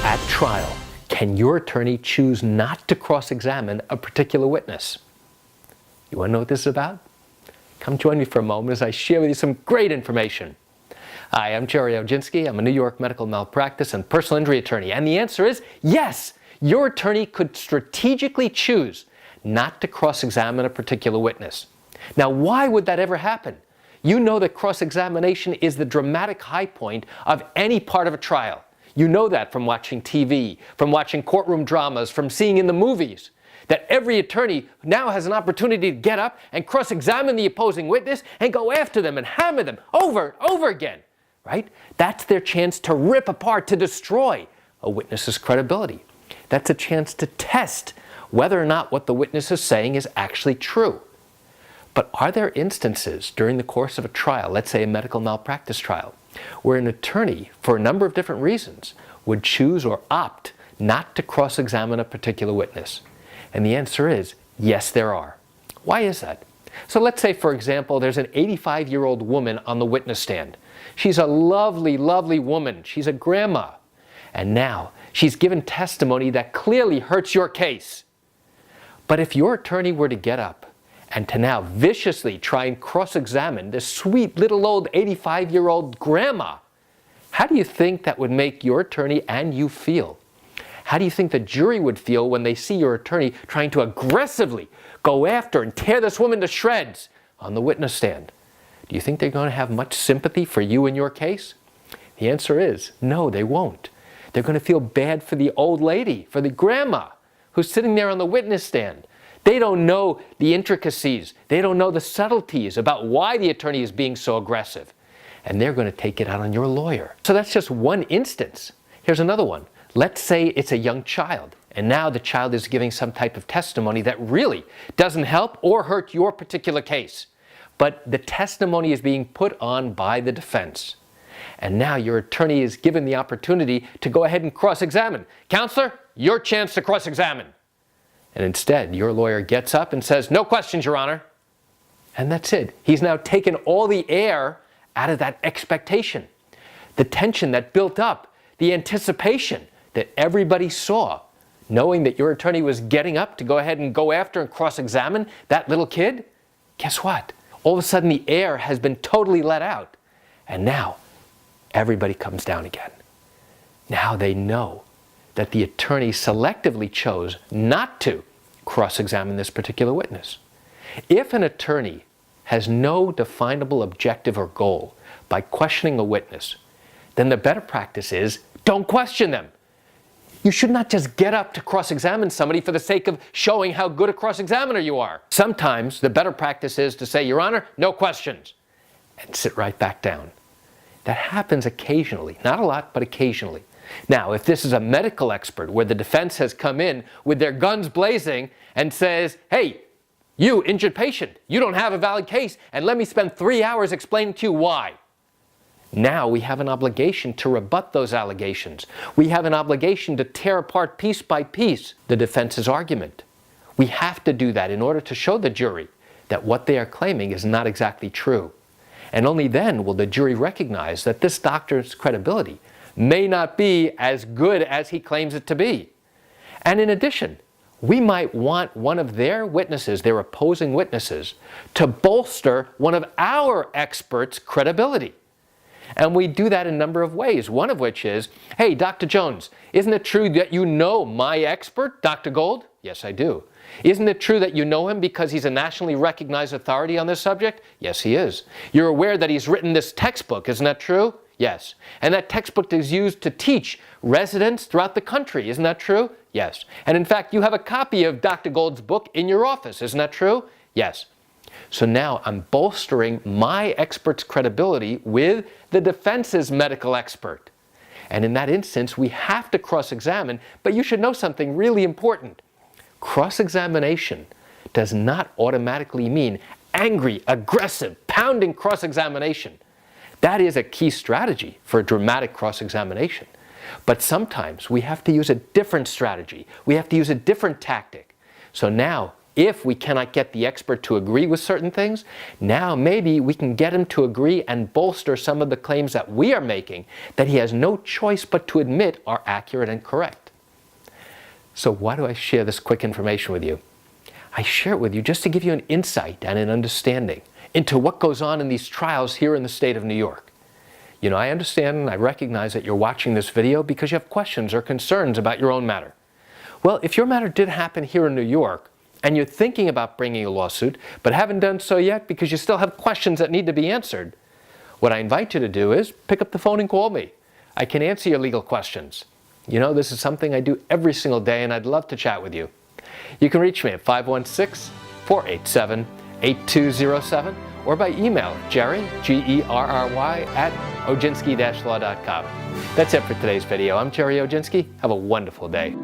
At trial, can your attorney choose not to cross-examine a particular witness? You want to know what this is about? Come join me for a moment as I share with you some great information. Hi, I'm Gerry Oginski. I'm a New York medical malpractice and personal injury attorney. And the answer is yes, your attorney could strategically choose not to cross-examine a particular witness. Now, why would that ever happen? You know that cross-examination is the dramatic high point of any part of a trial. You know that from watching TV, from watching courtroom dramas, from seeing in the movies. That every attorney now has an opportunity to get up and cross-examine the opposing witness and go after them and hammer them over and over again, right? That's their chance to rip apart, to destroy a witness's credibility. That's a chance to test whether or not what the witness is saying is actually true. But are there instances during the course of a trial, let's say a medical malpractice trial, where an attorney, for a number of different reasons, would choose or opt not to cross-examine a particular witness? And the answer is, yes, there are. Why is that? So let's say, for example, there's an 85-year-old woman on the witness stand. She's a lovely, lovely woman. She's a grandma. And now she's given testimony that clearly hurts your case. But if your attorney were to get up and to now viciously try and cross-examine this sweet little old 85-year-old grandma, how do you think that would make your attorney and you feel? How do you think the jury would feel when they see your attorney trying to aggressively go after and tear this woman to shreds on the witness stand? Do you think they're going to have much sympathy for you and your case? The answer is no, they won't. They're going to feel bad for the old lady, for the grandma who's sitting there on the witness stand. They don't know the intricacies. They don't know the subtleties about why the attorney is being so aggressive. And they're going to take it out on your lawyer. So that's just one instance. Here's another one. Let's say it's a young child, and now the child is giving some type of testimony that really doesn't help or hurt your particular case. But the testimony is being put on by the defense. And now your attorney is given the opportunity to go ahead and cross-examine. Counselor, your chance to cross-examine. And instead, your lawyer gets up and says, no questions, Your Honor. And that's it. He's now taken all the air out of that expectation. The tension that built up, the anticipation that everybody saw, knowing that your attorney was getting up to go ahead and go after and cross-examine that little kid. Guess what? All of a sudden, the air has been totally let out. And now, everybody comes down again. Now they know that the attorney selectively chose not to cross-examine this particular witness. If an attorney has no definable objective or goal by questioning a witness, then the better practice is don't question them. You should not just get up to cross-examine somebody for the sake of showing how good a cross-examiner you are. Sometimes the better practice is to say, Your Honor, no questions, and sit right back down. That happens occasionally, not a lot, but occasionally. Now, if this is a medical expert where the defense has come in with their guns blazing and says, hey, you injured patient, you don't have a valid case, and let me spend 3 hours explaining to you why. Now we have an obligation to rebut those allegations. We have an obligation to tear apart piece by piece the defense's argument. We have to do that in order to show the jury that what they are claiming is not exactly true. And only then will the jury recognize that this doctor's credibility may not be as good as he claims it to be. And in addition, we might want one of their witnesses, their opposing witnesses, to bolster one of our experts' credibility. And we do that in a number of ways, one of which is, hey, Dr. Jones, isn't it true that you know my expert, Dr. Gold? Yes, I do. Isn't it true that you know him because he's a nationally recognized authority on this subject? Yes, he is. You're aware that he's written this textbook, isn't that true? Yes. And that textbook is used to teach residents throughout the country, isn't that true? Yes. And in fact, you have a copy of Dr. Gold's book in your office, isn't that true? Yes. So now I'm bolstering my expert's credibility with the defense's medical expert. And in that instance, we have to cross-examine, but you should know something really important. Cross-examination does not automatically mean angry, aggressive, pounding cross-examination. That is a key strategy for a dramatic cross-examination. But sometimes we have to use a different strategy. We have to use a different tactic. So now If we cannot get the expert to agree with certain things, now maybe we can get him to agree and bolster some of the claims that we are making that he has no choice but to admit are accurate and correct. So why do I share this quick information with you? I share it with you just to give you an insight and an understanding into what goes on in these trials here in the state of New York. You know, I understand and I recognize that you're watching this video because you have questions or concerns about your own matter. Well, if your matter did happen here in New York, and you're thinking about bringing a lawsuit, but haven't done so yet because you still have questions that need to be answered, what I invite you to do is pick up the phone and call me. I can answer your legal questions. You know, this is something I do every single day, and I'd love to chat with you. You can reach me at 516-487-8207 or by email, Gerry, Gerry, at oginski-law.com. That's it for today's video. I'm Gerry Oginski. Have a wonderful day.